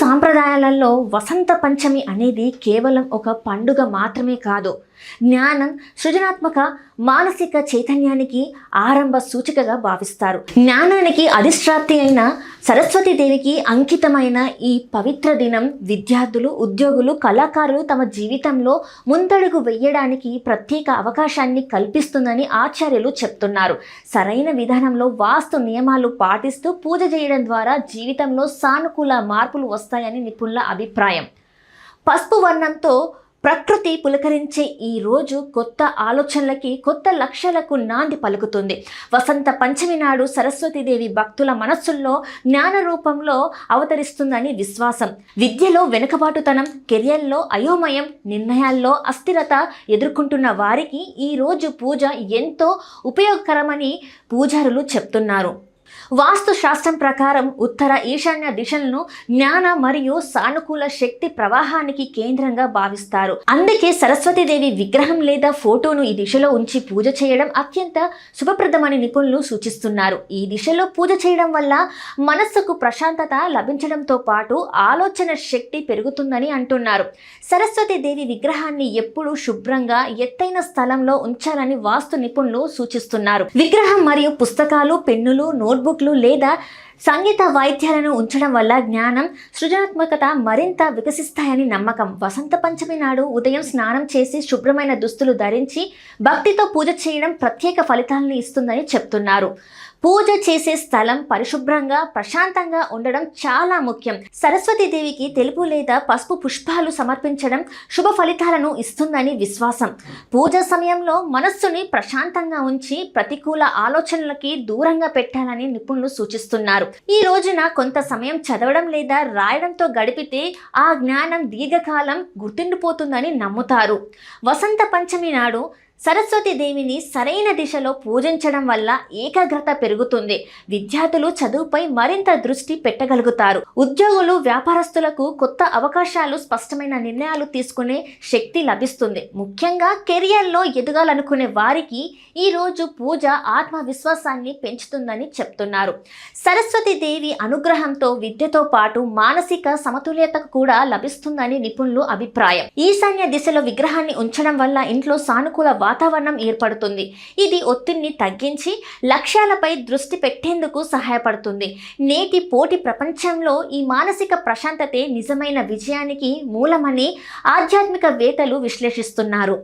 సాంప్రదాయాలలో వసంత పంచమి అనేది కేవలం ఒక పండుగ మాత్రమే కాదు, జ్ఞానం, సృజనాత్మక, మానసిక చైతన్యానికి ఆరంభ సూచికగా భావిస్తారు. జ్ఞానానికి అధిష్టాత్రి అయిన సరస్వతీదేవికి అంకితమైన ఈ పవిత్ర దినం విద్యార్థులు, ఉద్యోగులు, కళాకారులు తమ జీవితంలో ముందడుగు వేయడానికి ప్రత్యేక అవకాశాన్ని కల్పిస్తుందని ఆచార్యులు చెప్తున్నారు. సరైన విధానంలో వాస్తు నియమాలు పాటిస్తూ పూజ చేయడం ద్వారా జీవితంలో సానుకూల మార్పులు వస్తాయని నిపుణుల అభిప్రాయం. పసుపు వర్ణంతో ప్రకృతి పులకరించే ఈ రోజు కొత్త ఆలోచనలకి, కొత్త లక్ష్యాలకు నాంది పలుకుతుంది. వసంత పంచమి నాడు సరస్వతీదేవి భక్తుల మనస్సుల్లో జ్ఞాన రూపంలో అవతరిస్తుందని విశ్వాసం. విద్యలో వెనుకబాటుతనం, కెరియర్లో అయోమయం, నిర్ణయాల్లో అస్థిరత ఎదుర్కొంటున్న వారికి ఈ రోజు పూజ ఎంతో ఉపయోగకరమని పూజారులు చెప్తున్నారు. వాస్తు శాస్త్రం ప్రకారం ఉత్తర, ఈశాన్య దిశలను జ్ఞాన మరియు సానుకూల శక్తి ప్రవాహానికి కేంద్రంగా భావిస్తారు. అందుకే సరస్వతీదేవి విగ్రహం లేదా ఫోటోను ఈ దిశలో ఉంచి పూజ చేయడం అత్యంత శుభప్రదమని నిపుణులు సూచిస్తున్నారు. ఈ దిశలో పూజ చేయడం వల్ల మనస్సుకు ప్రశాంతత లభించడంతో పాటు ఆలోచన శక్తి పెరుగుతుందని అంటున్నారు. సరస్వతీదేవి విగ్రహాన్ని ఎప్పుడూ శుభ్రంగా, ఎత్తైన స్థలంలో ఉంచాలని వాస్తు నిపుణులు సూచిస్తున్నారు. విగ్రహం మరియు పుస్తకాలు, పెన్నులు, నోట్బుక్లు లేదా సంగీత వాయిద్యాలను ఉంచడం వల్ల జ్ఞానం, సృజనాత్మకత మరింత వికసిస్తాయని నమ్మకం. వసంత పంచమి నాడు ఉదయం స్నానం చేసి శుభ్రమైన దుస్తులు ధరించి భక్తితో పూజ చేయడం ప్రత్యేక ఫలితాలను ఇస్తుందని చెప్తున్నారు. పూజ చేసే స్థలం పరిశుభ్రంగా, ప్రశాంతంగా ఉండడం చాలా ముఖ్యం. సరస్వతీదేవికి తెలుపు లేదా పసుపు పుష్పాలు సమర్పించడం శుభ ఫలితాలను ఇస్తుందని విశ్వాసం. పూజ సమయంలో మనస్సుని ప్రశాంతంగా ఉంచి ప్రతికూల ఆలోచనలకి దూరంగా పెట్టాలని నిపుణులు సూచిస్తున్నారు. ఈ రోజున కొంత సమయం చదవడం లేదా రాయడంతో గడిపితే ఆ జ్ఞానం దీర్ఘకాలం గుర్తుండిపోతుందని నమ్ముతారు. వసంత పంచమి నాడు సరస్వతీదేవిని సరైన దిశలో పూజించడం వల్ల ఏకాగ్రత పెరుగుతుంది. విద్యార్థులు చదువుపై మరింత దృష్టి పెట్టగలుగుతారు. ఉద్యోగులు, వ్యాపారస్తులకు కొత్త అవకాశాలు, స్పష్టమైన నిర్ణయాలు తీసుకునే శక్తి లభిస్తుంది. ముఖ్యంగా కెరియర్లో ఎదగాలనుకునే వారికి ఈ రోజు పూజ ఆత్మవిశ్వాసాన్ని పెంచుతుందని చెప్తున్నారు. సరస్వతీదేవి అనుగ్రహంతో విద్యతో పాటు మానసిక సమతుల్యత కూడా లభిస్తుందని నిపుణులు అభిప్రాయం. ఈశాన్య దిశలో విగ్రహాన్ని ఉంచడం వల్ల ఇంట్లో సానుకూల వాతావరణం ఏర్పడుతుంది. ఇది ఒత్తిడిని తగ్గించి లక్ష్యాలపై దృష్టి పెట్టేందుకు సహాయపడుతుంది. నేటి పోటీ ప్రపంచంలో ఈ మానసిక ప్రశాంతతే నిజమైన విజయానికి మూలమని ఆధ్యాత్మికవేత్తలు విశ్లేషిస్తున్నారు.